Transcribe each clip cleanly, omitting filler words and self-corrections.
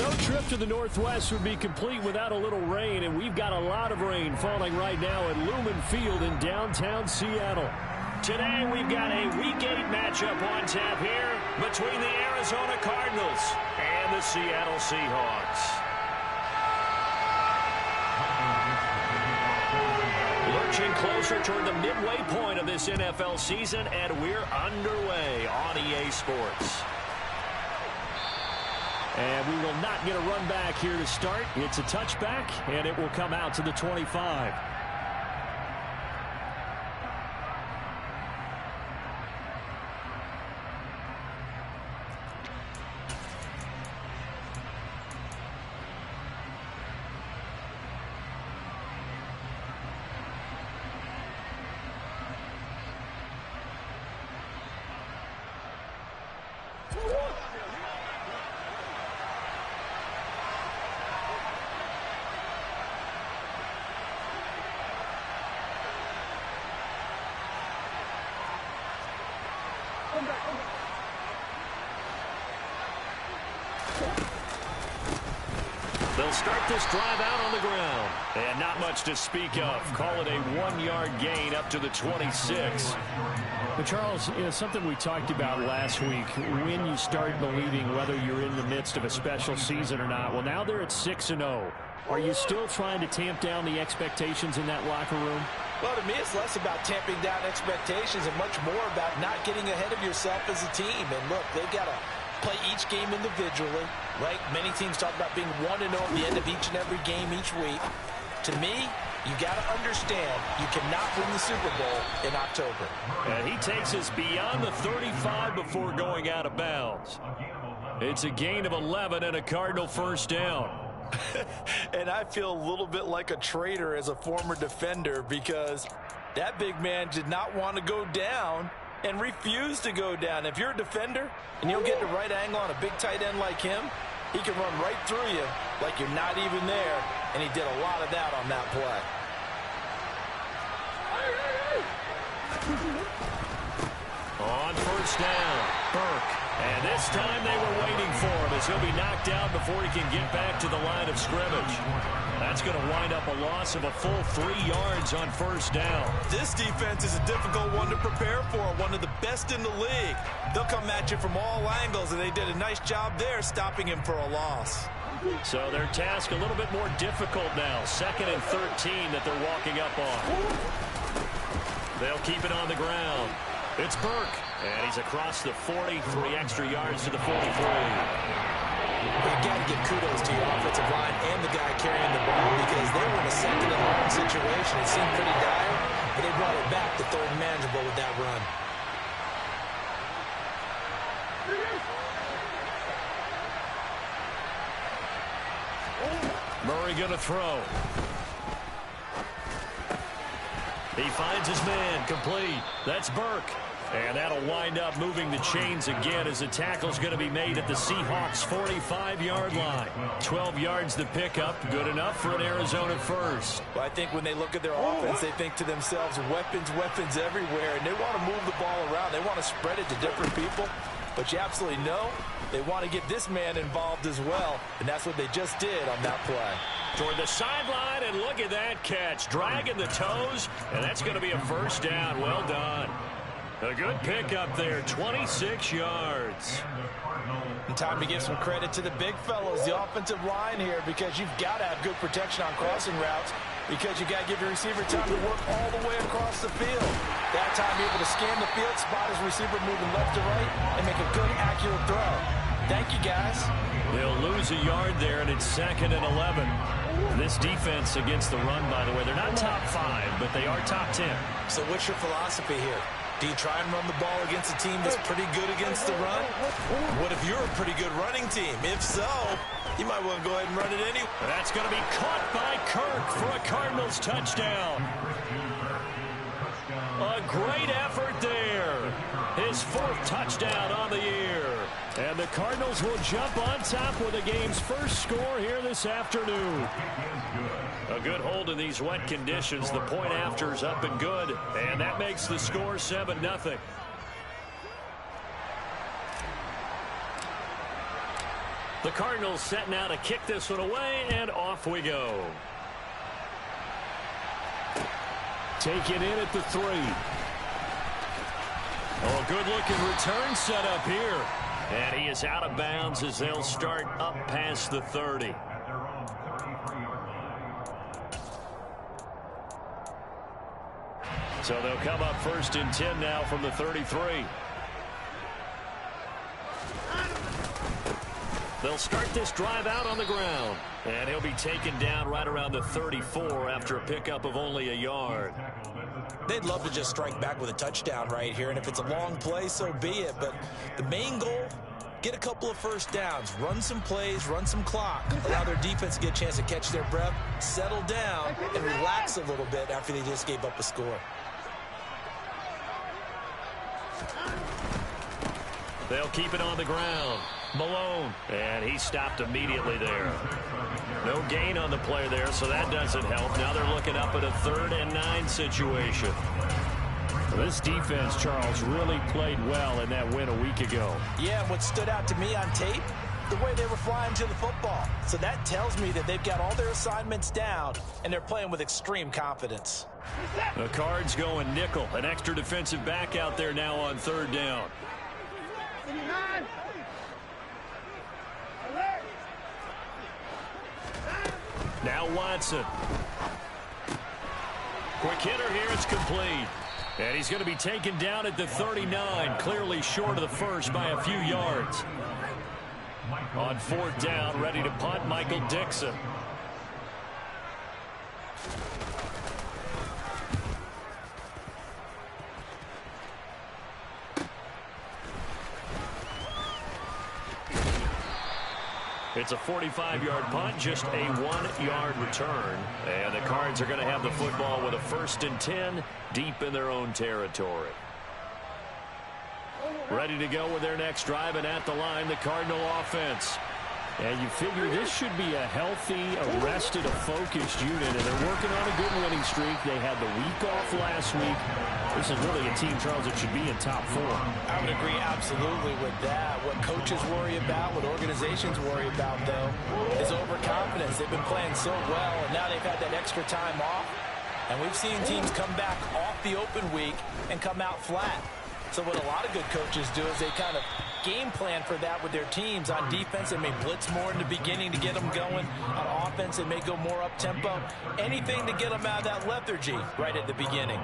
No trip to the Northwest would be complete without a little rain, and we've got a lot of rain falling right now at Lumen Field in downtown Seattle. Today we've got a Week 8 matchup on tap here between the Arizona Cardinals and the Seattle Seahawks. Lurching closer toward the midway point of this NFL season, and we're underway on EA Sports. And we will not get a run back here to start. It's a touchback, and it will come out to the 25. They'll start this drive out on the ground. And not much to speak of. Call it a 1-yard gain up to the 26. But Charles, something we talked about last week, when you start believing whether you're in the midst of a special season or not. Well, now they're at 6-0. Are you still trying to tamp down the expectations in that locker room? Well, to me, it's less about tamping down expectations and much more about not getting ahead of yourself as a team. And look, they've got to play each game individually, right? Many teams talk about being 1-0 at the end of each and every game each week. To me, you got to understand you cannot win the Super Bowl in October. And he takes us beyond the 35 before going out of bounds. It's a gain of 11 and a Cardinal first down. And I feel a little bit like a traitor as a former defender because that big man did not want to go down and refused to go down. If you're a defender and you'll get the right angle on a big tight end like him, he can run right through you like you're not even there, and he did a lot of that on that play. On first down, Burke. And this time they were waiting for him as he'll be knocked down before he can get back to the line of scrimmage. That's going to wind up a loss of a full 3 yards on first down. This defense is a difficult one to prepare for, one of the best in the league. They'll come at you from all angles, and they did a nice job there stopping him for a loss. So their task a little bit more difficult now. 2nd and 13 that they're walking up on. They'll keep it on the ground. It's Burke, and he's across the 40, 3 extra yards to the 43. You've got to give kudos to your offensive line and the guy carrying the ball because they were in a 2nd and long situation. It seemed pretty dire, but they brought it back to 3rd and manageable with that run. Murray going to throw. He finds his man, complete. That's Burke. And that'll wind up moving the chains again as the tackle's going to be made at the Seahawks' 45-yard line. 12 yards the pickup, good enough for an Arizona first. Well, I think when they look at their offense, they think to themselves, weapons, weapons everywhere, and they want to move the ball around. They want to spread it to different people. But you absolutely know they want to get this man involved as well, and that's what they just did on that play. Toward the sideline, and look at that catch. Dragging the toes, and that's going to be a first down. Well done. A good pickup there, 26 yards. And time to give some credit to the big fellows, the offensive line here, because you've got to have good protection on crossing routes because you got to give your receiver time to work all the way across the field. That time, be able to scan the field, spot his receiver moving left to right, and make a good, accurate throw. Thank you, guys. They'll lose a yard there, and it's 2nd and 11. This defense against the run, by the way, they're not top 5, but they are top 10. So what's your philosophy here? Do you try and run the ball against a team that's pretty good against the run? What if you're a pretty good running team? If so, you might want to go ahead and run it anyway. That's going to be caught by Kirk for a Cardinals touchdown. A great effort there. His 4th touchdown on the year. And the Cardinals will jump on top with the game's first score here this afternoon. A good hold in these wet conditions. The point after's up and good. And that makes the score 7-0. The Cardinals set now to kick this one away, and off we go. Take it in at the 3. Oh, good-looking return set up here. And he is out of bounds as they'll start up past the 30. So they'll come up 1st and 10 now from the 33. They'll start this drive out on the ground. And he'll be taken down right around the 34 after a pickup of only a yard. They'd love to just strike back with a touchdown right here. And if it's a long play, so be it. But the main goal, get a couple of first downs, run some plays, run some clock, allow their defense to get a chance to catch their breath, settle down, and relax a little bit after they just gave up a score. They'll keep it on the ground. Malone, and he stopped immediately there. No gain on the play there, so that doesn't help. Now they're looking up at a 3rd and 9 situation. This defense, Charles, really played well in that win a week ago. Yeah, and what stood out to me on tape, the way they were flying to the football. So that tells me that they've got all their assignments down, and they're playing with extreme confidence. The Cards going nickel. An extra defensive back out there now on 3rd down. Now Watson. Quick hitter here. It's complete. And he's going to be taken down at the 39. Clearly short of the first by a few yards. On 4th down, ready to punt, Michael Dixon. It's a 45-yard punt, just a 1-yard return. And the Cards are going to have the football with a 1st and 10 deep in their own territory. Ready to go with their next drive, and at the line, the Cardinal offense. And you figure this should be a healthy, arrested, a focused unit, and they're working on a good winning streak. They had the week off last week. This is really a team, Charles, that should be in top 4. I would agree absolutely with that. What coaches worry about, what organizations worry about, though, is overconfidence. They've been playing so well, and now they've had that extra time off. And we've seen teams come back off the open week and come out flat. So what a lot of good coaches do is they kind of game plan for that with their teams. On defense, they may blitz more in the beginning to get them going. On offense, they may go more up-tempo. Anything to get them out of that lethargy right at the beginning.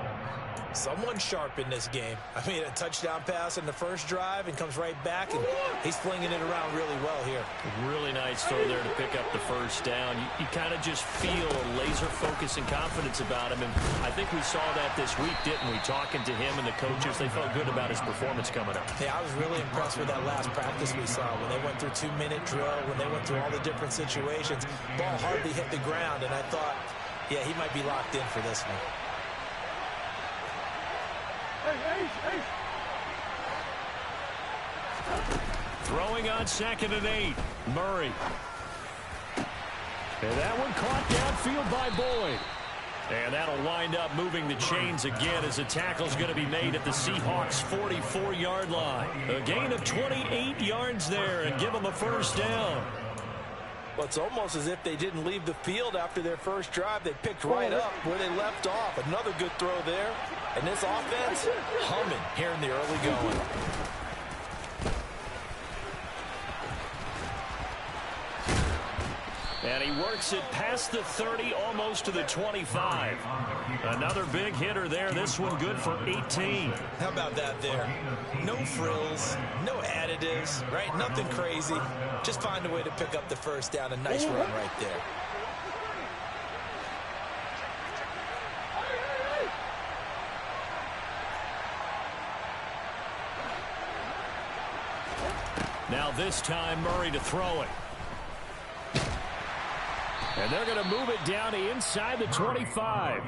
Someone sharp in this game. I mean, a touchdown pass in the first drive and comes right back, and he's flinging it around really well here. Really nice throw there to pick up the first down. You kind of just feel a laser focus and confidence about him, and I think we saw that this week, didn't we? Talking to him and the coaches, they felt good about his performance coming up. Yeah, I was really impressed with that last practice we saw when they went through 2-minute drill, when they went through all the different situations. Ball hardly hit the ground, and I thought, yeah, he might be locked in for this one. Throwing on 2nd and 8. Murray. And that one caught downfield by Boyd. And that'll wind up moving the chains again as a tackle's going to be made at the Seahawks' 44-yard line. A gain of 28 yards there and give them a first down. Well, it's almost as if they didn't leave the field after their first drive. They picked right up where they left off. Another good throw there. And this offense, humming here in the early going. And he works it past the 30, almost to the 25. Another big hitter there. This one good for 18. How about that there? No frills, no additives, right? Nothing crazy. Just find a way to pick up the first down. A nice run right there. Now this time Murray to throw it. And they're going to move it down to inside the 25.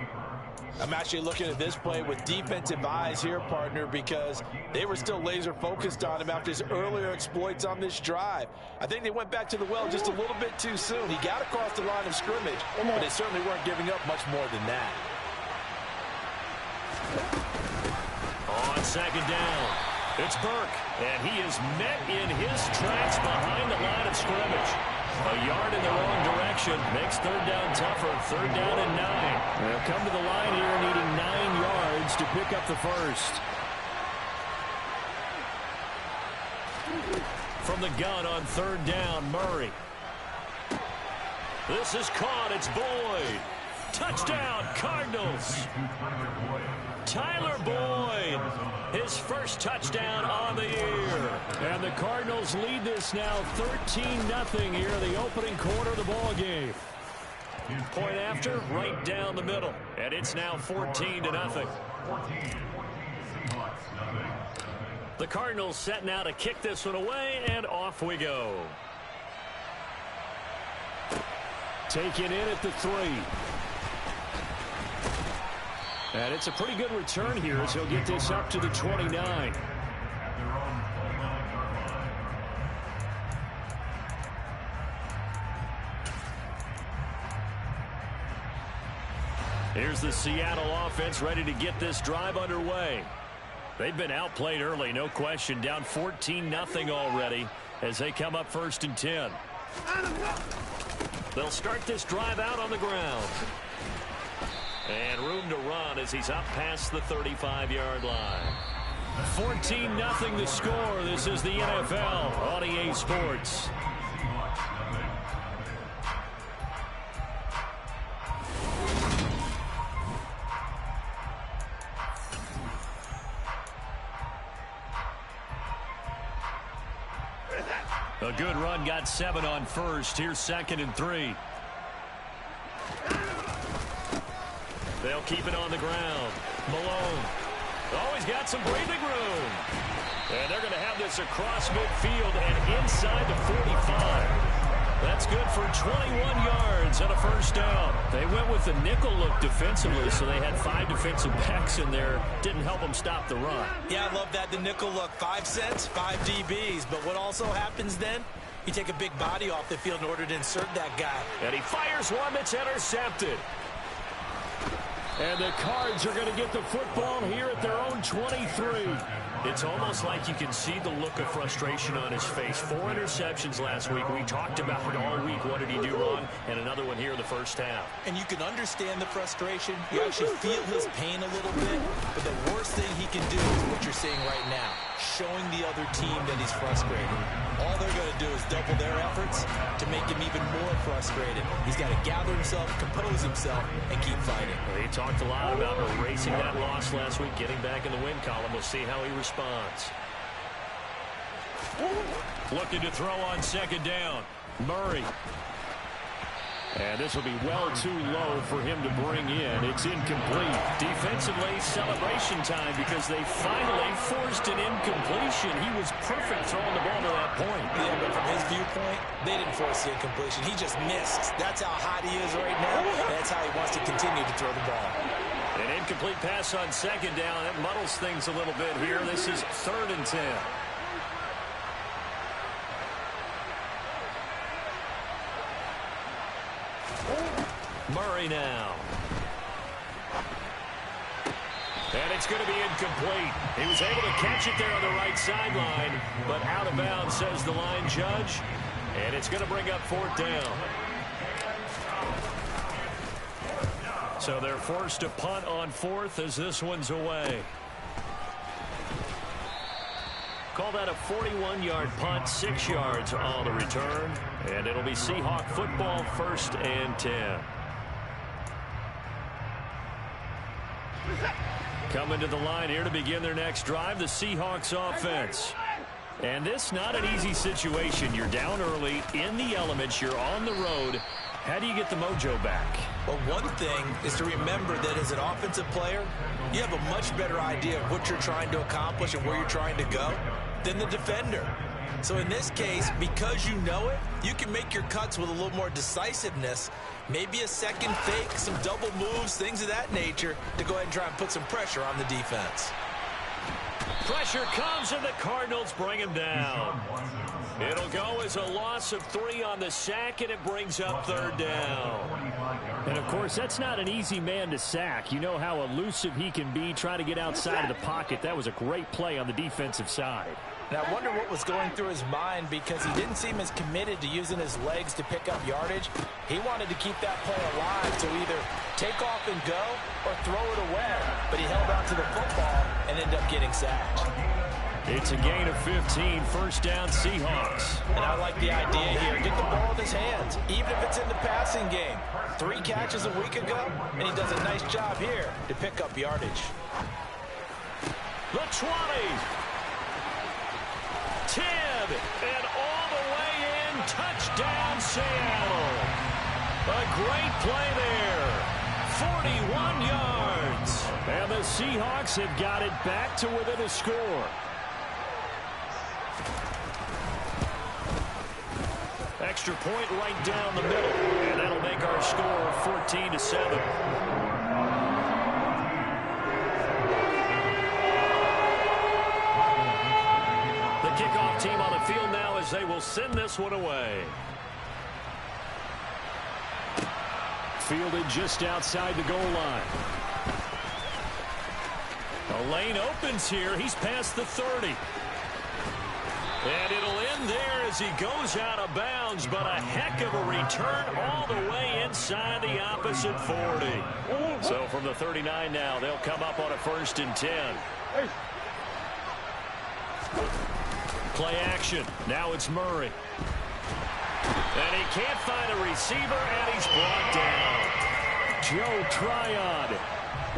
I'm actually looking at this play with defensive eyes here, partner, because they were still laser focused on him after his earlier exploits on this drive. I think they went back to the well just a little bit too soon. He got across the line of scrimmage, but they certainly weren't giving up much more than that. On 2nd down, it's Burke. And he is met in his tracks behind the line of scrimmage. A yard in the wrong direction makes third down tougher. Third down and 9. They'll come to the line here needing 9 yards to pick up the first. From the gun on third down, Murray. This is caught. It's Boyd. Touchdown, Cardinals. Tyler Boyd, his first touchdown on the year. And the Cardinals lead this now 13-0 here in the opening quarter of the ball game. Point after, right down the middle. And it's now 14-0. The Cardinals set now to kick this one away, and off we go. Taken in at the 3. And it's a pretty good return here as he'll get this up to the 29. Here's the Seattle offense ready to get this drive underway. They've been outplayed early, no question. Down 14-0 already as they come up first and 10. They'll start this drive out on the ground. And room to run as he's up past the 35-yard line. 14-0 the score. This is the NFL on EA Sports. A good run, got 7 on first. Here's second and 3. They'll keep it on the ground. Malone. Always got some breathing room. And they're going to have this across midfield and inside the 45. That's good for 21 yards and a first down. They went with the nickel look defensively, so they had 5 defensive backs in there. Didn't help them stop the run. Yeah, I love that. The nickel look, 5 cents, 5 DBs. But what also happens then? You take a big body off the field in order to insert that guy. And he fires one that's intercepted. And the Cards are going to get the football here at their own 23. It's almost like you can see the look of frustration on his face. 4 interceptions last week. We talked about it all week. What did he do wrong? And another one here in the first half. And you can understand the frustration. You actually feel his pain a little bit. But the worst thing he can do is what you're seeing right now. Showing the other team that he's frustrated. All they're going to do is double their efforts to make him even more frustrated. He's got to gather himself, compose himself, and keep fighting. Well, he talked a lot about erasing that loss last week, getting back in the win column. We'll see how he responds. Looking to throw on second down. Murray. And this will be well too low for him to bring in. It's incomplete. Defensively, celebration time because they finally forced an incompletion. He was perfect throwing the ball to that point. Yeah, but from his viewpoint, they didn't force the incompletion. He just missed. That's how hot he is right now. That's how he wants to continue to throw the ball. An incomplete pass on second down. That muddles things a little bit here. This is 3rd and 10. Murray now. And it's going to be incomplete. He was able to catch it there on the right sideline, but out of bounds, says the line judge. And it's going to bring up 4th down. So they're forced to punt on 4th as this one's away. Call that a 41-yard punt, 6 yards on the return. And it'll be Seahawk football, 1st and 10. Coming to the line here to begin their next drive, the Seahawks offense. And this not an easy situation. You're down early, in the elements, you're on the road. How do you get the mojo back? Well, one thing is to remember that as an offensive player, you have a much better idea of what you're trying to accomplish and where you're trying to go than the defender. So in this case, because you know it, you can make your cuts with a little more decisiveness. Maybe a second fake, some double moves, things of that nature to go ahead and try and put some pressure on the defense. Pressure comes and the Cardinals bring him down. It'll go as a loss of 3 on the sack, and it brings up 3rd down. And, of course, that's not an easy man to sack. You know how elusive he can be, trying to get outside of the pocket. That was a great play on the defensive side. And I wonder what was going through his mind, because he didn't seem as committed to using his legs to pick up yardage. He wanted to keep that play alive to either take off and go or throw it away. But he held on to the football and ended up getting sacked. It's a gain of 15, first down Seahawks. And I like the idea here. Get the ball in his hands, even if it's in the passing game. 3 catches a week ago, and he does a nice job here to pick up yardage. The 20. 10, and all the way in, touchdown Seattle. A great play there, 41 yards. And the Seahawks have got it back to within a score. Extra point right down the middle, and that'll make our score 14-7. Kickoff team on the field now as they will send this one away. Fielded just outside the goal line. The lane opens here. He's past the 30. And it'll end there as he goes out of bounds, but a heck of a return all the way inside the opposite 40. So from the 39 now, they'll come up on a 1st and 10. Play action. Now it's Murray. And he can't find a receiver, and he's brought down. Joe Tryon.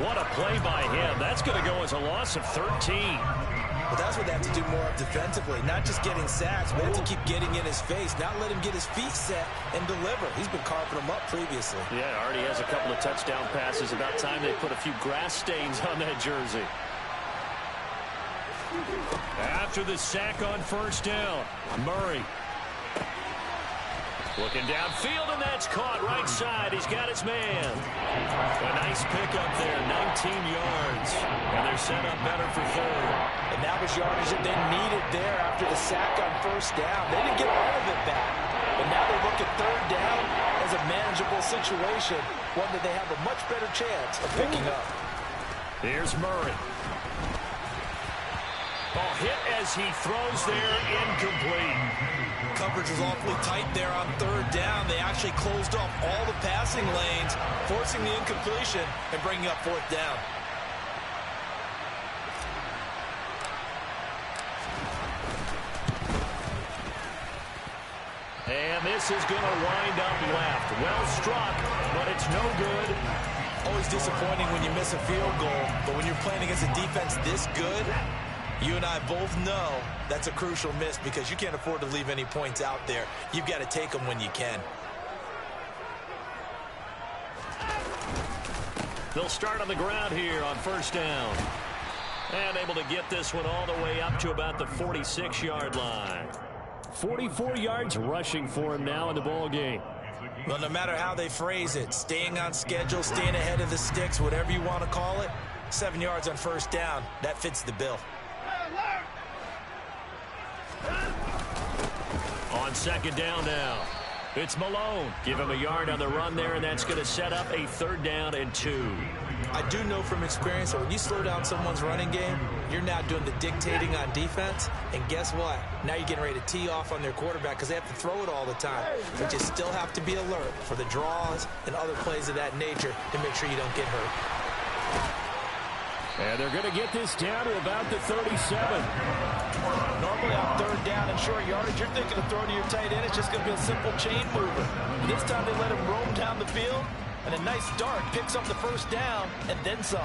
What a play by him. That's going to go as a loss of 13. Well, that's what they have to do more of defensively. Not just getting sacks, but have to keep getting in his face. Not let him get his feet set and deliver. He's been carving them up previously. Yeah, already has a couple of touchdown passes. About time they put a few grass stains on that jersey. After the sack on 1st down, Murray. Looking downfield, and that's caught right side. He's got his man. A nice pickup there, 19 yards. And they're set up better for 3rd. And that was yardage that they needed there after the sack on 1st down. They didn't get all of it back. But now they look at 3rd down as a manageable situation, one that they have a much better chance of picking up. Here's Murray. Ball hit as he throws there, incomplete. Coverage was awfully tight there on 3rd down. They actually closed off all the passing lanes, forcing the incompletion and bringing up 4th down. And this is going to wind up left. Well struck, but it's no good. Always disappointing when you miss a field goal, but when you're playing against a defense this good, you and I both know that's a crucial miss, because you can't afford to leave any points out there. You've got to take them when you can. They'll start on the ground here on 1st down. And able to get this one all the way up to about the 46-yard line. 44 yards rushing for him now in the ball game. Well, no matter how they phrase it, staying on schedule, staying ahead of the sticks, whatever you want to call it, 7 yards on 1st down, that fits the bill. On 2nd down now, it's Malone. Give him a yard on the run there, and that's going to set up a 3rd down and 2. I do know from experience that when you slow down someone's running game, you're now doing the dictating on defense. And guess what? Now you're getting ready to tee off on their quarterback because they have to throw it all the time. But you still have to be alert for the draws and other plays of that nature to make sure you don't get hurt. And they're going to get this down to about the 37. Normally on 3rd down and short yardage, you're thinking of throwing to your tight end. It's just going to be a simple chain mover. This time they let him roam down the field, and a nice dart picks up the 1st down and then some.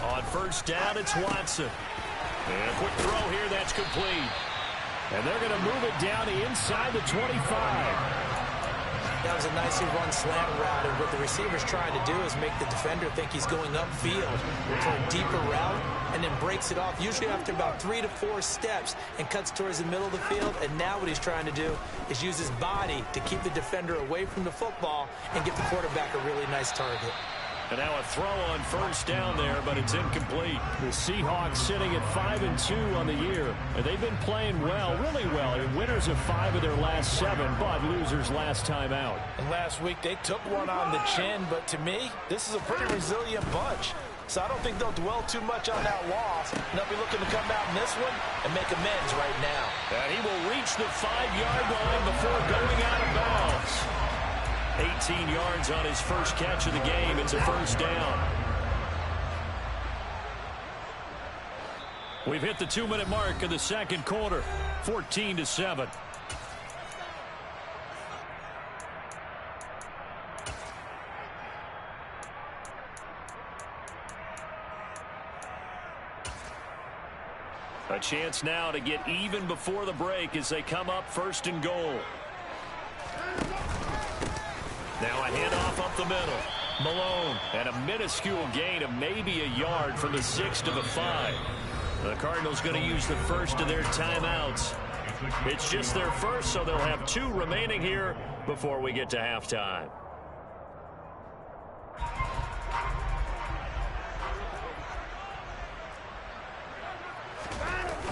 On 1st down, it's Watson. And a quick throw here, that's complete. And they're going to move it down to inside the 25. That was a nicely run slant route, and what the receiver's trying to do is make the defender think he's going upfield for a deeper route, and then breaks it off, usually after about 3 to 4 steps, and cuts towards the middle of the field. And now what he's trying to do is use his body to keep the defender away from the football and get the quarterback a really nice target. And now a throw on first down there, but it's incomplete. The Seahawks sitting at 5-2 on the year. And they've been playing well, really well. They're winners of 5 of their last 7, but losers last time out. And last week they took one on the chin, but to me, this is a pretty resilient bunch. So I don't think they'll dwell too much on that loss. And they'll be looking to come out in this one and make amends right now. And he will reach the 5-yard line before going out of bounds. 18 yards on his first catch of the game. It's a first down. We've hit the 2-minute mark of the second quarter. 14-7. A chance now to get even before the break as they come up first and goal. Now a handoff up the middle. Malone, and a minuscule gain of maybe a yard from the 6 to the 5. The Cardinals going to use the first of their timeouts. It's just their first, so they'll have 2 remaining here before we get to halftime.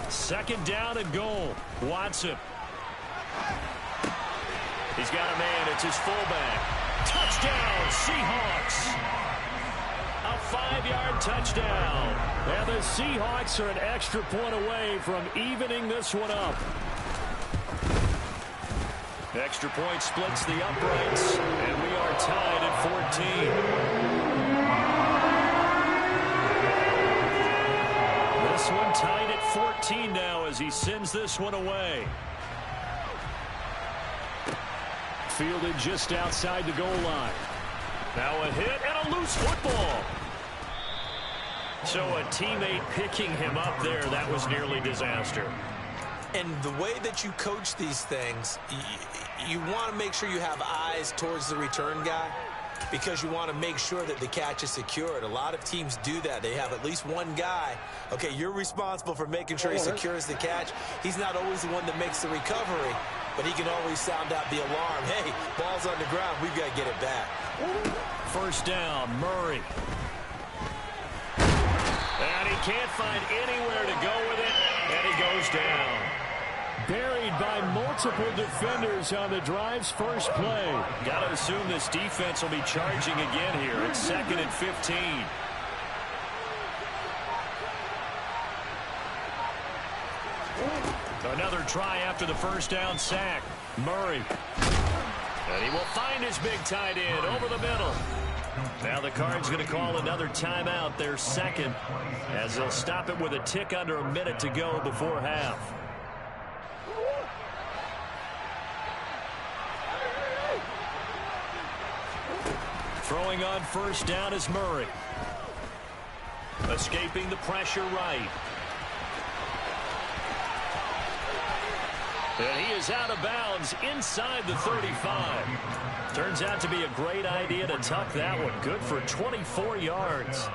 Second down and goal. Watson. He's got a man. It's his fullback. Touchdown, Seahawks. A 5-yard touchdown. And the Seahawks are an extra point away from evening this one up. Extra point splits the uprights, and we are tied at 14. This one tied at 14 now as he sends this one away. Fielded just outside the goal line. Now a hit and a loose football. So a teammate picking him up there, that was nearly disaster. And the way that you coach these things, you want to make sure you have eyes towards the return guy because you want to make sure that the catch is secured. A lot of teams do that. They have at least one guy. Okay, you're responsible for making sure he secures the catch. He's not always the one that makes the recovery, but he can always sound out the alarm. Hey, ball's on the ground. We've got to get it back. First down, Murray. And he can't find anywhere to go with it, and he goes down. Buried by multiple defenders on the drive's first play. Got to assume this defense will be charging again here. It's 2nd and 15. Another try after the first down sack. Murray. And he will find his big tight end over the middle. Now the Cards going to call another timeout, their second, as they'll stop it with a tick under a minute to go before half. Throwing on first down is Murray. Escaping the pressure right. And he is out of bounds inside the 35. Turns out to be a great idea to tuck that one. Good for 24 yards.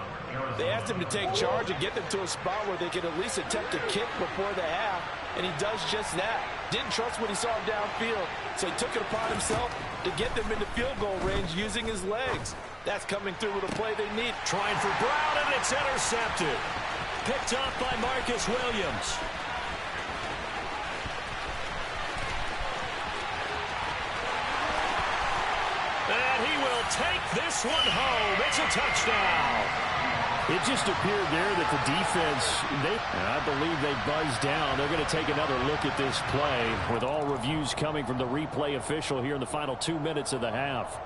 They asked him to take charge and get them to a spot where they could at least attempt a kick before the half, and he does just that. Didn't trust what he saw downfield, so he took it upon himself to get them into field goal range using his legs. That's coming through with a play they need. Trying for Brown, and it's intercepted. Picked off by Marcus Williams. And he will take this one home. It's a touchdown. It just appeared there that the defense, I believe they buzzed down. They're going to take another look at this play with all reviews coming from the replay official here in the final 2 minutes of the half.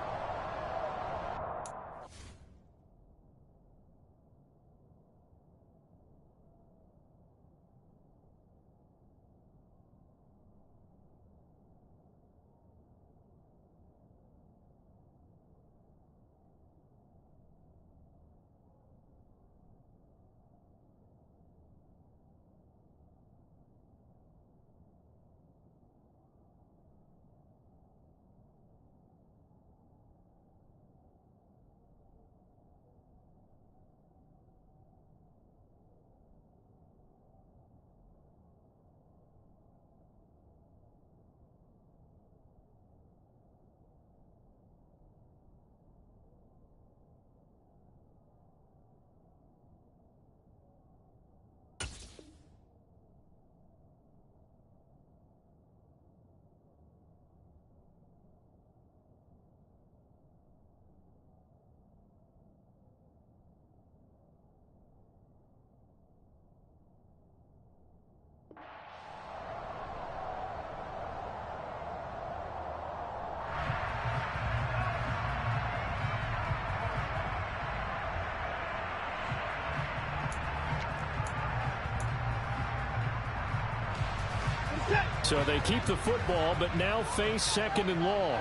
So they keep the football, but now face 2nd and long.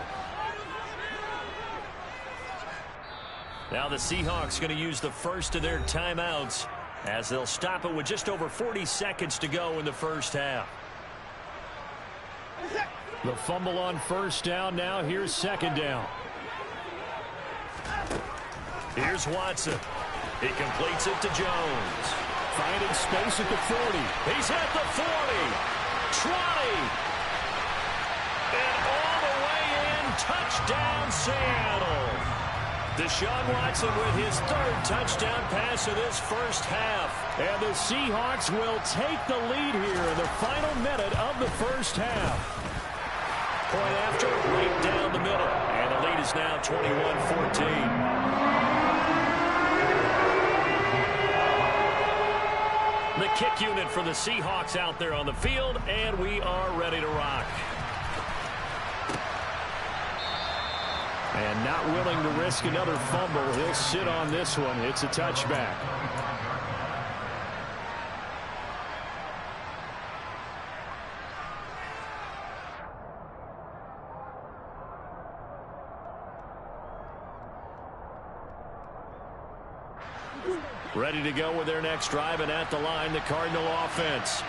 Now the Seahawks going to use the first of their timeouts as they'll stop it with just over 40 seconds to go in the first half. The fumble on first down. Now here's 2nd down. Here's Watson. He completes it to Jones. Finding space at the 40. He's at the 40. 20. And all the way in. Touchdown, Seattle. Deshaun Watson with his 3rd touchdown pass of this first half. And the Seahawks will take the lead here in the final minute of the first half. Point after, right down the middle. And the lead is now 21-14. The kick unit for the Seahawks out there on the field, and we are ready to rock. And not willing to risk another fumble. He'll sit on this one. It's a touchback. Ready to go with their next drive, and at the line, the Cardinal offense.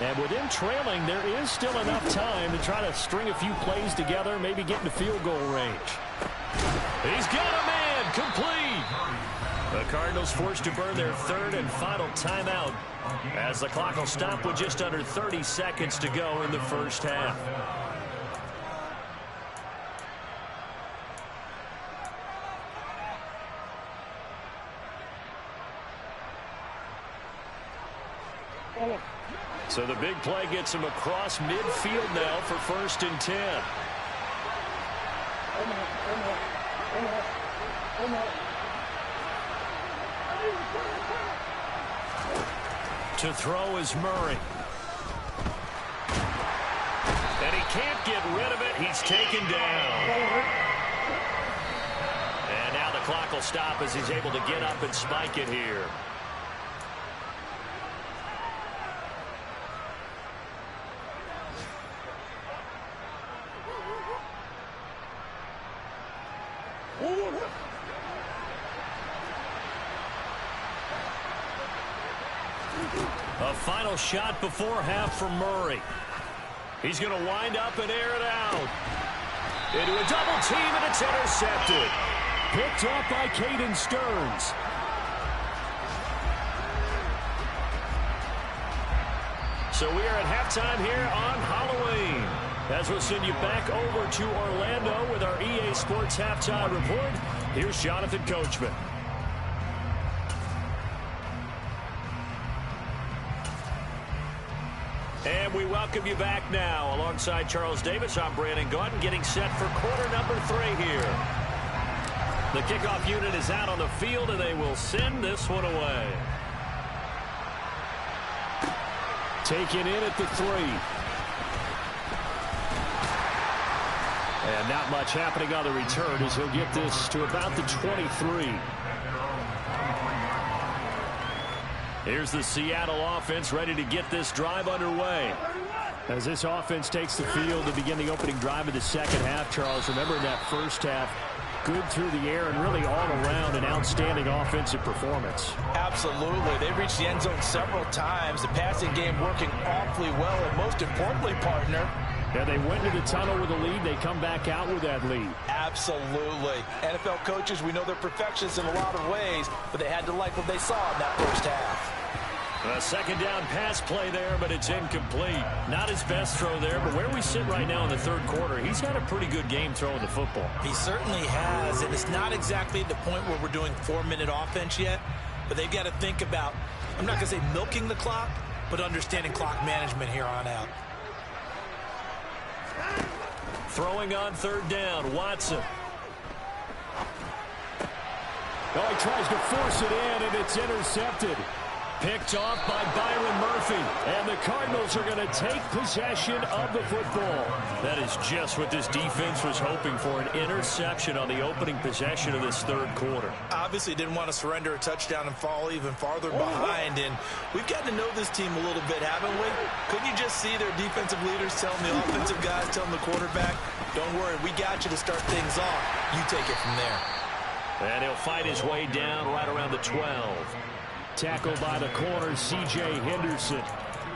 And with him trailing, there is still enough time to try to string a few plays together, maybe get into field goal range. He's got a man, complete. The Cardinals forced to burn their 3rd and final timeout as the clock will stop with just under 30 seconds to go in the first half. So the big play gets him across midfield now for 1st and 10. To throw is Murray. And he can't get rid of it. He's taken down. And now the clock will stop as he's able to get up and spike it here. A final shot before half from Murray. He's going to wind up and air it out. Into a double team, and it's intercepted. Picked off by Caden Stearns. So we are at halftime here on Halloween. As we'll send you back over to Orlando with our EA Sports Halftime Report, here's Jonathan Coachman. And we welcome you back now. Alongside Charles Davis, I'm Brandon Gaudin, getting set for quarter number 3 here. The kickoff unit is out on the field, and they will send this one away. Taken in at the 3. And not much happening on the return as he'll get this to about the 23. Here's the Seattle offense ready to get this drive underway. As this offense takes the field to begin the opening drive of the second half, Charles, remember in that first half, good through the air and really all around an outstanding offensive performance. Absolutely. They reached the end zone several times. The passing game working awfully well, and most importantly, partner, yeah, they went into the tunnel with a lead. They come back out with that lead. Absolutely. NFL coaches, we know they're perfectionists in a lot of ways, but they had to like what they saw in that first half. A second down pass play there, but it's incomplete. Not his best throw there, but where we sit right now in the third quarter, he's had a pretty good game throwing the football. He certainly has, and it's not exactly at the point where we're doing 4-minute offense yet, but they've got to think about, I'm not going to say milking the clock, but understanding clock management here on out. Throwing on third down, Watson. Oh, he tries to force it in, and it's intercepted. Picked off by Byron Murphy. And the Cardinals are going to take possession of the football. That is just what this defense was hoping for, an interception on the opening possession of this third quarter. Obviously didn't want to surrender a touchdown and fall even farther behind, and we've gotten to know this team a little bit, haven't we? Couldn't you just see their defensive leaders telling the offensive guys, telling the quarterback, don't worry, we got you to start things off. You take it from there. And he'll fight his way down right around the 12. Tackled by the corner, C.J. Henderson.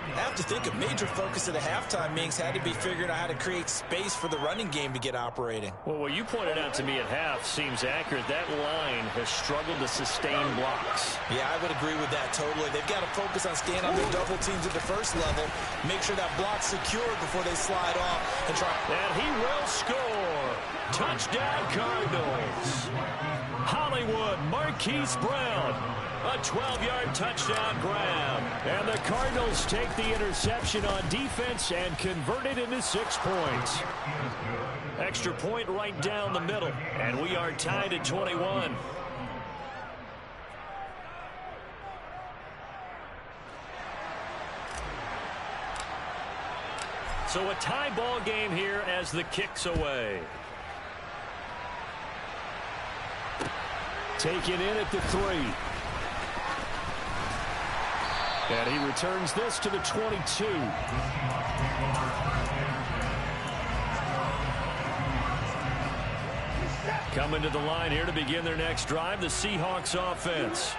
I have to think a major focus at the halftime means had to be figuring out how to create space for the running game to get operating. Well, what you pointed out to me at half seems accurate. That line has struggled to sustain blocks. Yeah, I would agree with that totally. They've got to focus on staying on their double teams at the first level, make sure that block's secured before they slide off and try. And he will score. Touchdown, Cardinals. Hollywood, Marquise Brown. A 12-yard touchdown grab. And the Cardinals take the interception on defense and convert it into 6 points. Extra point right down the middle. And we are tied at 21. So a tie ball game here as the kick's away. Taken in at the 3. And he returns this to the 22. Coming to the line here to begin their next drive, the Seahawks offense.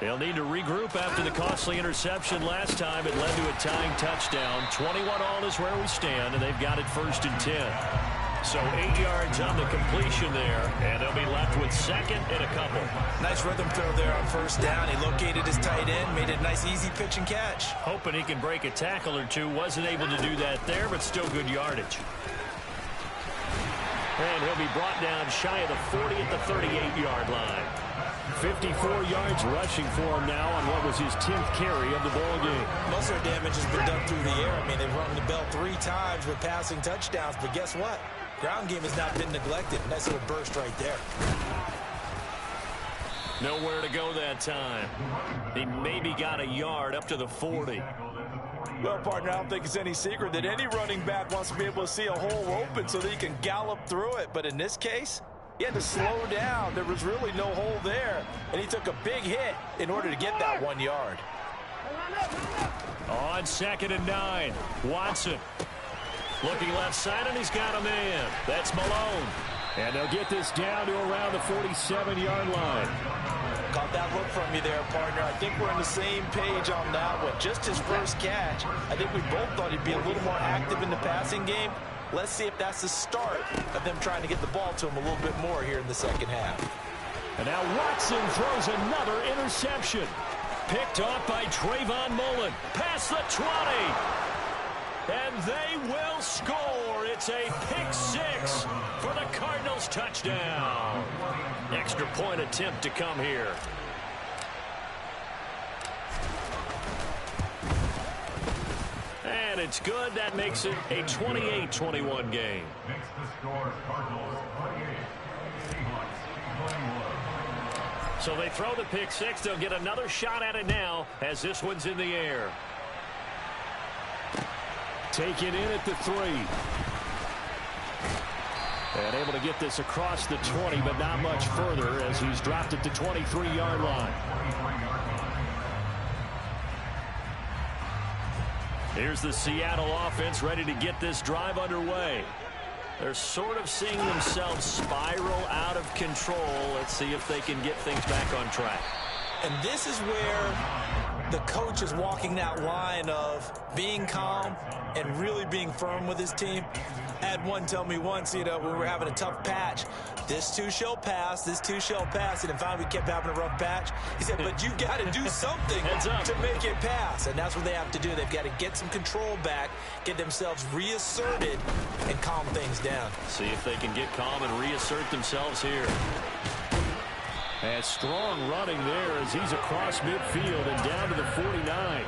They'll need to regroup after the costly interception last time. It led to a tying touchdown. 21-all is where we stand, and they've got it 1st and 10. So 8 yards on the completion there, and they'll be left with 2nd and a couple. Nice rhythm throw there on 1st down. He located his tight end, made it a nice easy pitch and catch. Hoping he can break a tackle or two. Wasn't able to do that there, but still good yardage. And he'll be brought down shy of the 40 at the 38-yard line. 54 yards rushing for him now on what was his 10th carry of the ball game. Most of their damage has been done through the air. I mean, they've rung the bell 3 times with passing touchdowns, but guess what? Ground game has not been neglected. Nice little burst right there. Nowhere to go that time. He maybe got a yard up to the 40. Well, partner, I don't think it's any secret that any running back wants to be able to see a hole open so that he can gallop through it. But in this case, he had to slow down. There was really no hole there, and he took a big hit in order to get that 1 yard. On 2nd and 9, Watson. Looking left side, and he's got a man. That's Malone. And they'll get this down to around the 47-yard line. Caught that look from you there, partner. I think we're on the same page on that one. Just his first catch. I think we both thought he'd be a little more active in the passing game. Let's see if that's the start of them trying to get the ball to him a little bit more here in the second half. And now Watson throws another interception. Picked off by Trayvon Mullen. Past the 20. And they will score. It's a pick 6 for the Cardinals touchdown. Extra point attempt to come here. And it's good. That makes it a 28-21 game. So they throw the pick 6. They'll get another shot at it now as this one's in the air. Taken in at the 3. And able to get this across the 20, but not much further as he's dropped at the 23-yard line. Here's the Seattle offense ready to get this drive underway. They're sort of seeing themselves spiral out of control. Let's see if they can get things back on track. And this is where the coach is walking that line of being calm and really being firm with his team. I had one tell me once, when we were having a tough patch, this too shall pass, this too shall pass, and then finally we kept having a rough patch. He said, but you got to do something to make it pass, and that's what they have to do. They've got to get some control back, get themselves reasserted, and calm things down. See if they can get calm and reassert themselves here. And strong running there as he's across midfield and down to the 49.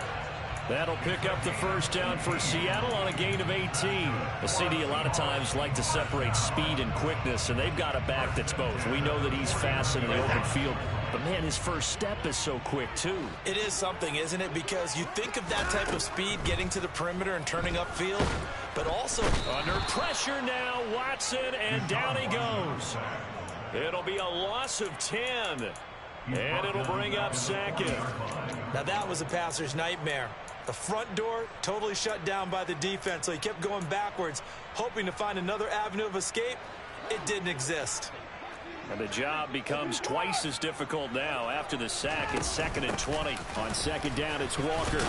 That'll pick up the first down for Seattle on a gain of 18. The CD a lot of times like to separate speed and quickness, and they've got a back that's both. We know that he's fast in the open field, but, man, his first step is so quick, too. It is something, isn't it? Because you think of that type of speed getting to the perimeter and turning upfield, but also under pressure now, Watson, and down he goes. It'll be a loss of 10, and it'll bring up second. Now that was a passer's nightmare. The front door totally shut down by the defense, so he kept going backwards, hoping to find another avenue of escape. It didn't exist. And the job becomes twice as difficult now after the sack. It's 2nd and 20. On second down, it's Walker.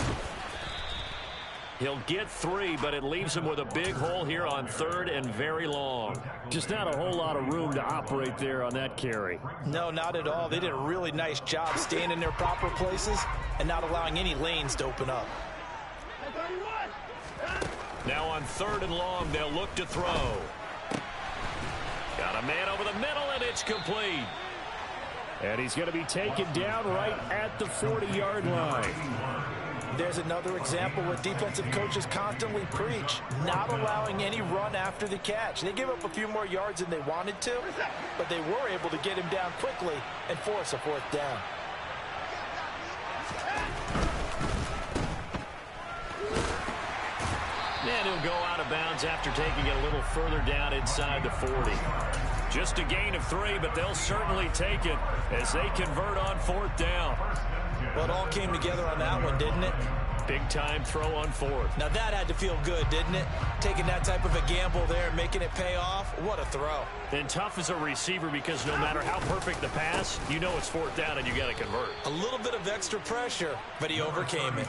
He'll get 3, but it leaves him with a big hole here on 3rd and very long. Just not a whole lot of room to operate there on that carry. No, not at all. They did a really nice job staying in their proper places and not allowing any lanes to open up. Now on 3rd and long, they'll look to throw. Got a man over the middle, and it's complete. And he's going to be taken down right at the 40-yard line. There's another example what defensive coaches constantly preach, not allowing any run after the catch. They gave up a few more yards than they wanted to, but they were able to get him down quickly and force a 4th down. And he'll go out of bounds after taking it a little further down inside the 40. Just a gain of 3, but they'll certainly take it as they convert on 4th down. Well, it all came together on that one, didn't it? Big-time throw on 4th. Now that had to feel good, didn't it? Taking that type of a gamble there and making it pay off. What a throw. And tough as a receiver because no matter how perfect the pass, you know it's 4th down and you got to convert. A little bit of extra pressure, but he overcame it.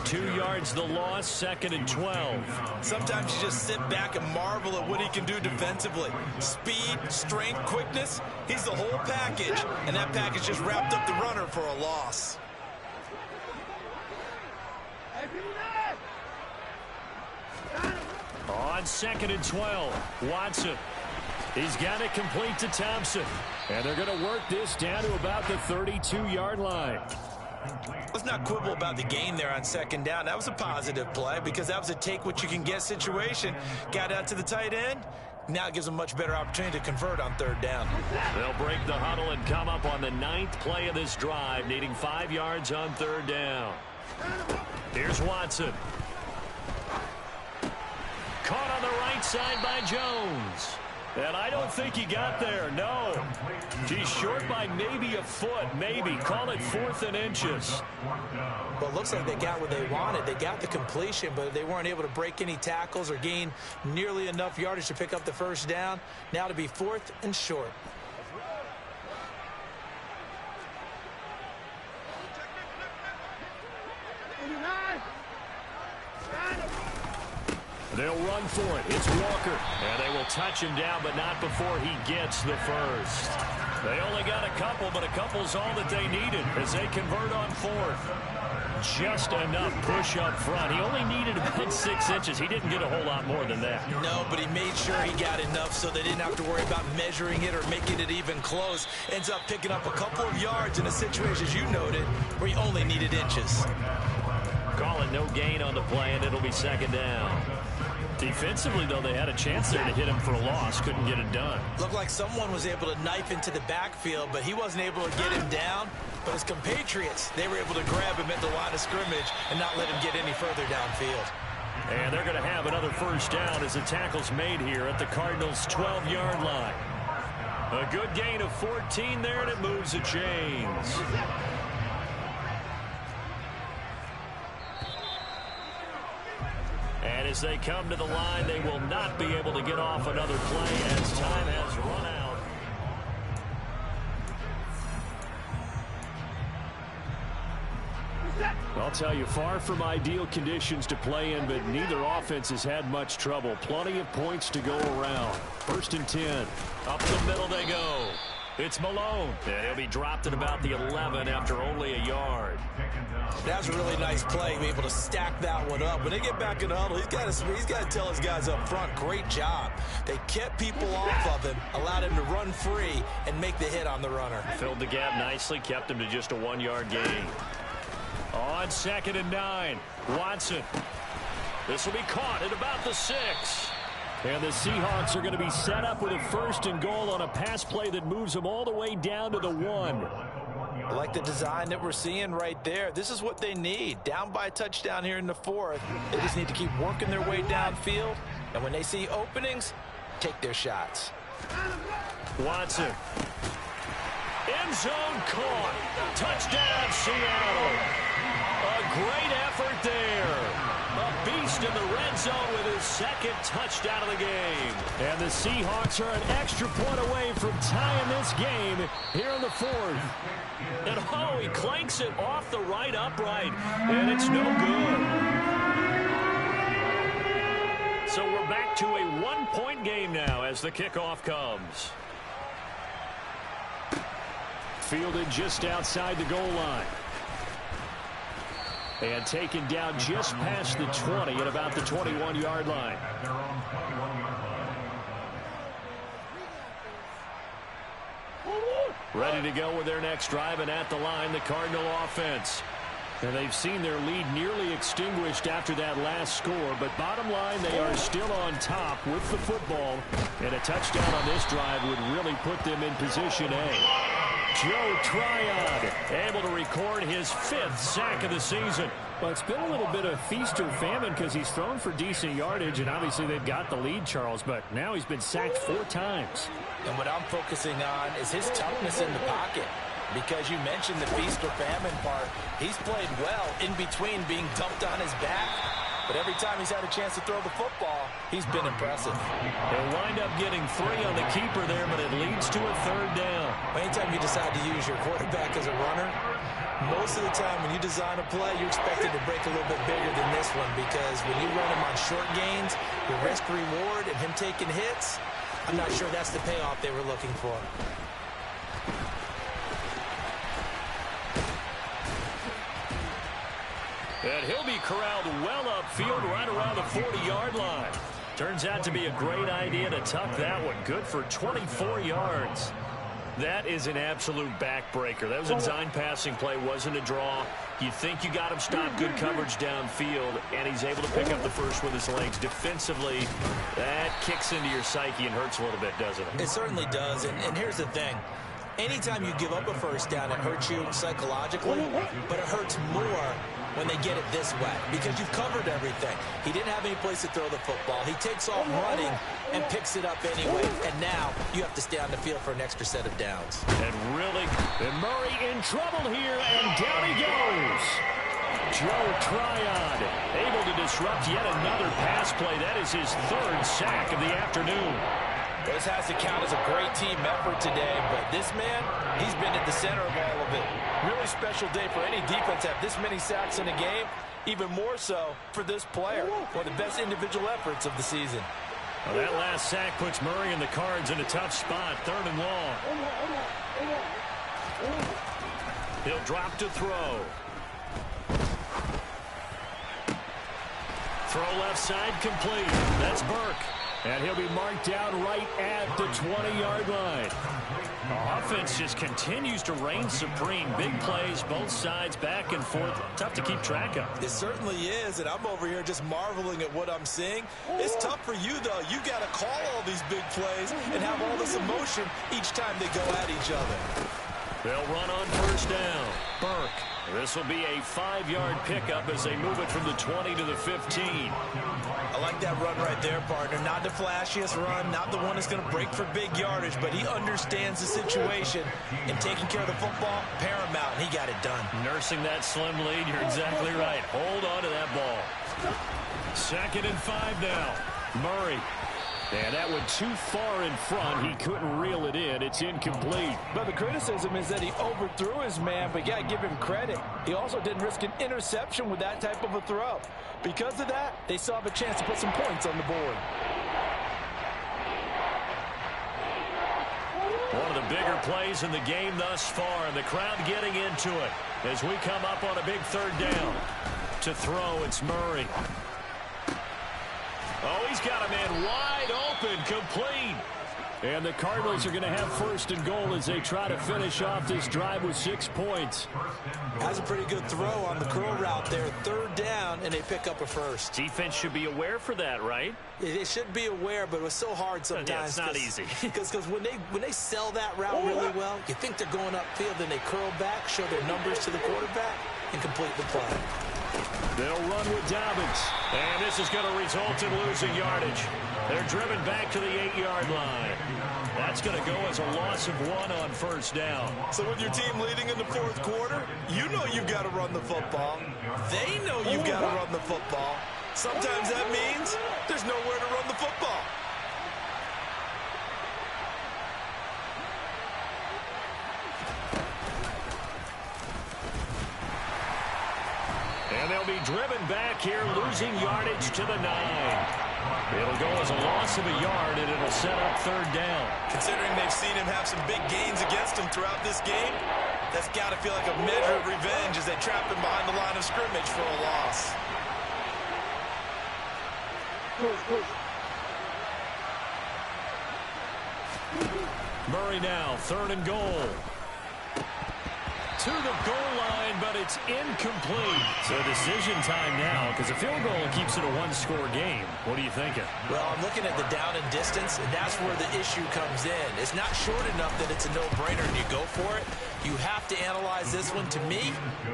2 yards the loss, 2nd and 12. Sometimes you just sit back and marvel at what he can do defensively. Speed, strength, quickness, he's the whole package. And that package just wrapped up the runner for a loss. On 2nd and 12, Watson. He's got it complete to Thompson. And they're going to work this down to about the 32-yard line. Let's not quibble about the gain there on 2nd down. That was a positive play because that was a take-what-you-can-get situation. Got out to the tight end. Now it gives them a much better opportunity to convert on 3rd down. They'll break the huddle and come up on the 9th play of this drive, needing 5 yards on 3rd down. Here's Watson. Caught on the right side by Jones. And I don't think he got there, no. He's short by maybe a foot, maybe. Call it 4th and inches. Well, it looks like they got what they wanted. They got the completion, but they weren't able to break any tackles or gain nearly enough yardage to pick up the 1st down. Now to be 4th and short. They'll run for it. It's Walker. And they will touch him down, but not before he gets the first. They only got a couple, but a couple's all that they needed as they convert on 4th. Just enough push up front. He only needed about 6 inches. He didn't get a whole lot more than that. No, but he made sure he got enough so they didn't have to worry about measuring it or making it even close. Ends up picking up a couple of yards in a situation, as you noted, where he only needed inches. Call it no gain on the play, and it'll be 2nd down. Defensively, though, they had a chance there to hit him for a loss. Couldn't get it done. Looked like someone was able to knife into the backfield, but he wasn't able to get him down. But his compatriots, they were able to grab him at the line of scrimmage and not let him get any further downfield. And they're going to have another 1st down as the tackle's made here at the Cardinals' 12-yard line. A good gain of 14 there, and it moves the chains. And as they come to the line, they will not be able to get off another play as time has run out. I'll tell you, far from ideal conditions to play in, but neither offense has had much trouble. Plenty of points to go around. 1st and 10. Up the middle they go. It's Malone. And he'll be dropped at about the 11 after only a yard. That's a really nice play, be able to stack that one up. When they get back in the huddle, he's got to tell his guys up front, great job. They kept people off of him, allowed him to run free, and make the hit on the runner. Filled the gap nicely, kept him to just a 1-yard gain. On 2nd and 9, Watson. This will be caught at about the 6. And the Seahawks are going to be set up with a 1st and goal on a pass play that moves them all the way down to the 1. I like the design that we're seeing right there. This is what they need. Down by a touchdown here in the 4th. They just need to keep working their way downfield. And when they see openings, take their shots. Watson. End zone caught. Touchdown, Seattle. A great effort there. A beast in the red zone with his 2nd touchdown of the game. And the Seahawks are an extra point away from tying this game here in the 4th. And oh, he clanks it off the right upright. And it's no good. So we're back to a 1-point game now as the kickoff comes. Fielded just outside the goal line. And taken down just past the 20 at about the 21-yard line. Ready to go with their next drive, and at the line, the Cardinal offense. And they've seen their lead nearly extinguished after that last score, but bottom line, they are still on top with the football, and a touchdown on this drive would really put them in position A. Joe Tryon able to record his 5th sack of the season. Well, it's been a little bit of feast or famine because he's thrown for decent yardage, and obviously they've got the lead, Charles, but now he's been sacked 4 times. And what I'm focusing on is his toughness in the pocket. Because you mentioned the feast or famine part, he's played well in between being dumped on his back. But every time he's had a chance to throw the football, he's been impressive. They'll wind up getting 3 on the keeper there, but it leads to a 3rd down. Anytime you decide to use your quarterback as a runner, most of the time when you design a play, you expect it to break a little bit bigger than this one, because when you run him on short gains, the risk-reward and him taking hits, I'm not sure that's the payoff they were looking for. And he'll be corralled well upfield right around the 40-yard line. Turns out to be a great idea to tuck that one. Good for 24 yards. That is an absolute backbreaker. That was a design passing play, wasn't a draw. You think you got him stopped, good coverage downfield, and he's able to pick up the first with his legs. Defensively, that kicks into your psyche and hurts a little bit, doesn't it? It certainly does, and here's the thing. Anytime you give up a first down, it hurts you psychologically, but it hurts more when they get it this way, because you've covered everything. He didn't have any place to throw the football. He takes off running and picks it up anyway, and now you have to stay on the field for an extra set of downs. And really, and Murray in trouble here, and down he goes. Joe Tryon able to disrupt yet another pass play. That is his 3rd sack of the afternoon. This has to count as a great team effort today, but this man, he's been at the center of all of it. Really special day for any defense to have this many sacks in a game, even more so for this player. One of the best individual efforts of the season. Well, that last sack puts Murray and the Cards in a tough spot, 3rd and long. He'll drop to throw. Throw left side complete. That's Burke. And he'll be marked down right at the 20-yard line. The offense just continues to reign supreme. Big plays, both sides, back and forth. Tough to keep track of. It certainly is, and I'm over here just marveling at what I'm seeing. It's tough for you, though. You got to call all these big plays and have all this emotion each time they go at each other. They'll run on 1st down. Burke. This will be a 5-yard pickup as they move it from the 20 to the 15. I like that run right there, partner. Not the flashiest run, not the one that's going to break for big yardage, but he understands the situation, and taking care of the football, paramount, and he got it done. Nursing that slim lead, you're exactly right. Hold on to that ball. 2nd and 5 now. Murray. And that went too far in front. He couldn't reel it in. It's incomplete. But the criticism is that he overthrew his man, but you got to give him credit. He also didn't risk an interception with that type of a throw. Because of that, they still have a chance to put some points on the board. One of the bigger plays in the game thus far, and the crowd getting into it as we come up on a big 3rd down. To throw, it's Murray. Oh, he's got a man wide open, complete. And the Cardinals are going to have first and goal as they try to finish off this drive with 6 points. That's a pretty good throw on the curl route there. Third down, and they pick up a first. Defense should be aware for that, right? They should be aware, but it was so hard sometimes. Yeah, it's not easy. Because when they sell that route really well, you think they're going upfield, then they curl back, show their numbers to the quarterback, and complete the play. They'll run with Dobbins. And this is going to result in losing yardage. They're driven back to the 8-yard line. That's going to go as a loss of 1 on first down. So with your team leading in the fourth quarter, you know you've got to run the football. They know you've got to run the football. Sometimes that means there's nowhere to run the football. And they'll be driven back here, losing yardage to the 9. It'll go as a loss of a yard, and it'll set up third down. Considering they've seen him have some big gains against him throughout this game, that's got to feel like a measure of revenge as they trap him behind the line of scrimmage for a loss. Murray now, third and goal. To the goal line, but it's incomplete. So decision time now, because a field goal keeps it a one-score game. What are you thinking? Well, I'm looking at the down and distance, and that's where the issue comes in. It's not short enough that it's a no-brainer and you go for it. You have to analyze this one. To me,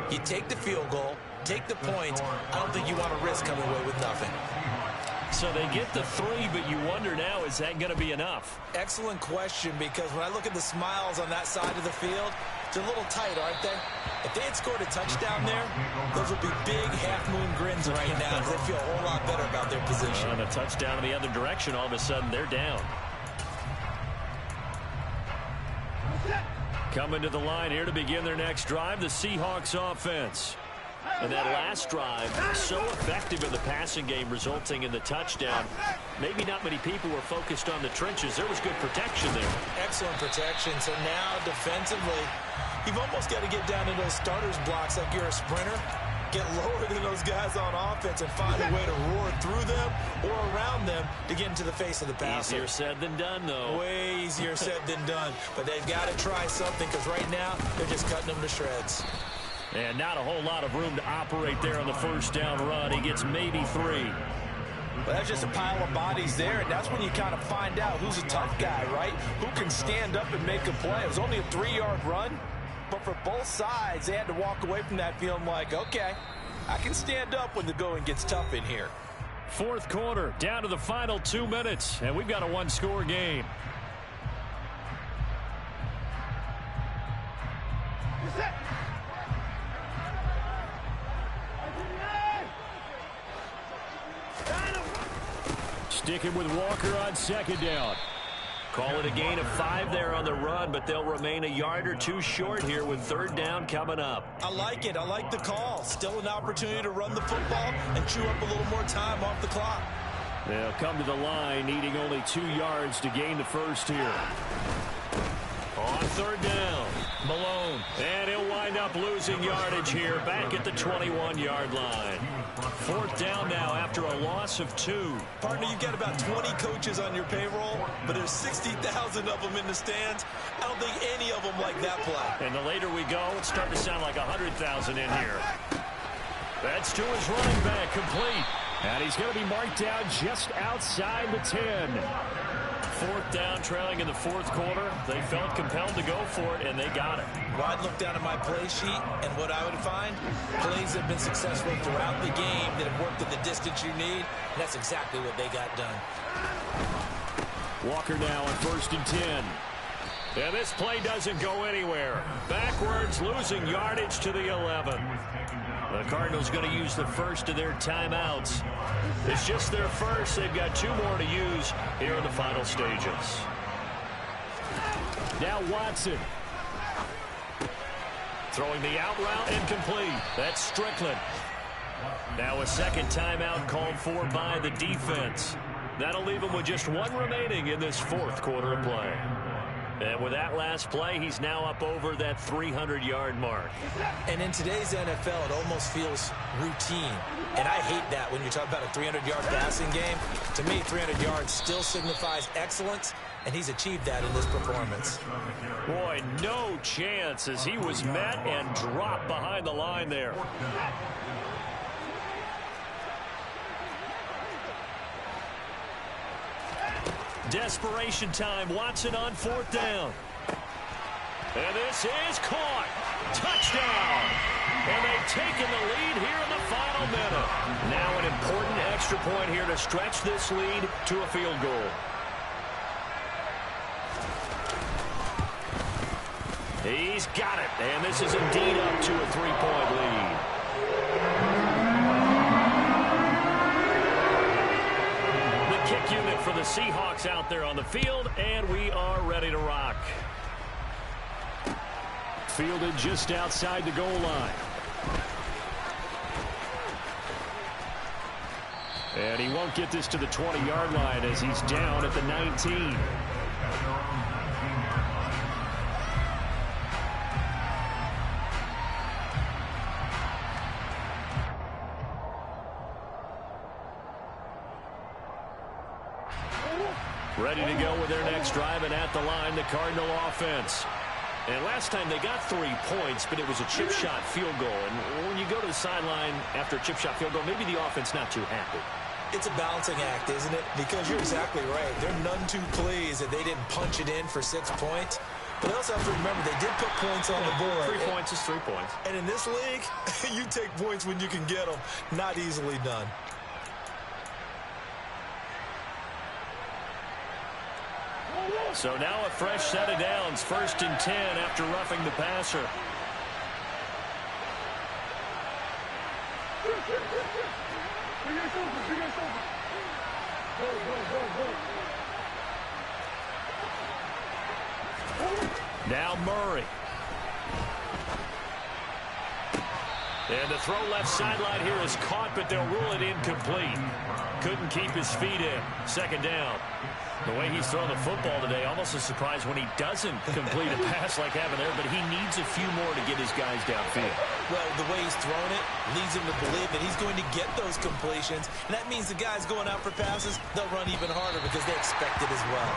you take the field goal, take the points. I don't think you want to risk coming away with nothing. So they get the 3, but you wonder now, is that going to be enough? Excellent question, because when I look at the smiles on that side of the field, they're a little tight, aren't they? If they had scored a touchdown there, those would be big half-moon grins right now because they feel a whole lot better about their position. And a touchdown in the other direction, all of a sudden they're down. Coming to the line here to begin their next drive, the Seahawks offense. And that last drive, so effective in the passing game, resulting in the touchdown. Maybe not many people were focused on the trenches. There was good protection there. Excellent protection. So now, defensively, you've almost got to get down to those starters blocks like you're a sprinter. Get lower than those guys on offense and find a way to roar through them or around them to get into the face of the passer. Easier said than done, though. Way easier said than done. But they've got to try something because right now, they're just cutting them to shreds. And not a whole lot of room to operate there on the first down run. He gets maybe 3. Well, that's just a pile of bodies there, and that's when you kind of find out who's a tough guy, right? Who can stand up and make a play. It was only a 3-yard run, but for both sides, they had to walk away from that feeling like, okay, I can stand up when the going gets tough in here. Fourth quarter, down to the final 2 minutes, and we've got a one-score game. Sticking with Walker on second down. Call it a gain of 5 there on the run, but they'll remain a yard or 2 short here with third down coming up. I like it. I like the call. Still an opportunity to run the football and chew up a little more time off the clock. They'll come to the line, needing only 2 yards to gain the first here. On third down, Malone. And he'll wind up losing yardage here back at the 21-yard line. Fourth down now after a loss of 2. Partner, you've got about 20 coaches on your payroll, but there's 60,000 of them in the stands. I don't think any of them like that play. And the later we go, it's starting to sound like 100,000 in here. That's to his running back, complete. And he's going to be marked down just outside the 10. Fourth down, trailing in the fourth quarter. They felt compelled to go for it, and they got it. Well, I'd look down at my play sheet, and what I would find, plays have been successful throughout the game that have worked at the distance you need, and that's exactly what they got done. Walker now on first and 10. And this play doesn't go anywhere. Backwards, losing yardage to the 11. The Cardinals going to use the first of their timeouts. It's just their first. They've got 2 more to use here in the final stages. Now Watson. Throwing the out route incomplete. That's Strickland. Now a second timeout called for by the defense. That'll leave them with just 1 remaining in this fourth quarter of play. And with that last play, he's now up over that 300-yard mark. And in today's NFL, it almost feels routine. And I hate that when you talk about a 300-yard passing game. To me, 300 yards still signifies excellence, and he's achieved that in this performance. Boy, no chance as he was met and dropped behind the line there. Desperation time. Watson on 4th down. And this is caught. Touchdown. And they've taken the lead here in the final minute. Now an important extra point here to stretch this lead to a field goal. He's got it. And this is indeed up to a 3-point lead. Kick unit for the Seahawks out there on the field, and we are ready to rock. Fielded just outside the goal line. And he won't get this to the 20-yard line as he's down at the 19. Ready to go with their next drive, and at the line, the Cardinal offense. And last time they got 3 points, but it was a chip shot field goal. And when you go to the sideline after a chip shot field goal, maybe the offense not too happy. It's a balancing act, isn't it? Because you're exactly right. They're none too pleased that they didn't punch it in for 6 points. But they also have to remember they did put points on the board. 3 points is 3 points. And in this league, you take points when you can get them. Not easily done. So now a fresh set of downs, 1st and 10 after roughing the passer. Now Murray. And the throw left sideline here is caught, but they'll rule it incomplete. Couldn't keep his feet in. 2nd down. The way he's throwing the football today, almost a surprise when he doesn't complete a pass like having there, but he needs a few more to get his guys downfield. Well, the way he's throwing it leads him to believe that he's going to get those completions, and that means the guys going out for passes, they'll run even harder because they expect it as well.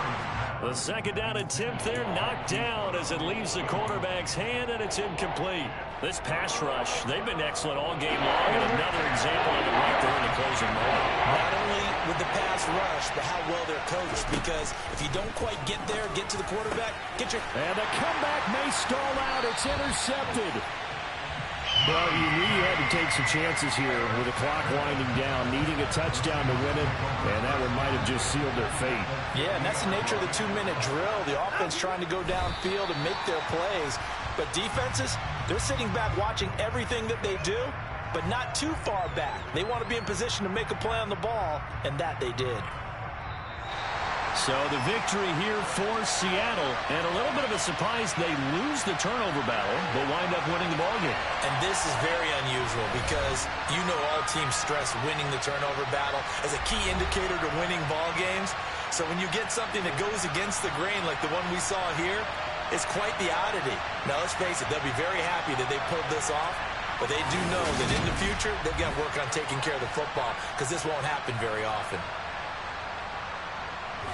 The 2nd down attempt there knocked down as it leaves the quarterback's hand, and it's incomplete. This pass rush, they've been excellent all game long, and another example of it right there in the closing moment. Not only with the pass rush, but how well they're coached, because if you don't quite get there, get to the quarterback, get your... And the comeback may stall out. It's intercepted. Well, you knew you had to take some chances here with the clock winding down, needing a touchdown to win it, and that one might have just sealed their fate. Yeah, and that's the nature of the 2-minute drill. The offense trying to go downfield and make their plays. But defenses, they're sitting back watching everything that they do, but not too far back. They want to be in position to make a play on the ball, and that they did. So the victory here for Seattle, and a little bit of a surprise, they lose the turnover battle, but wind up winning the ballgame. And this is very unusual because you know all teams stress winning the turnover battle as a key indicator to winning ball games. So when you get something that goes against the grain like the one we saw here, it's quite the oddity. Now, let's face it, they'll be very happy that they pulled this off, but they do know that in the future, they've got to work on taking care of the football because this won't happen very often.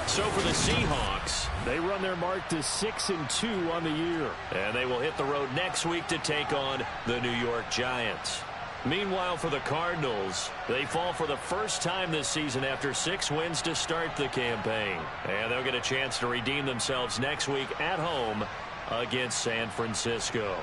So for the Seahawks, they run their mark to 6-2 on the year. And they will hit the road next week to take on the New York Giants. Meanwhile, for the Cardinals, they fall for the first time this season after 6 wins to start the campaign. And they'll get a chance to redeem themselves next week at home against San Francisco.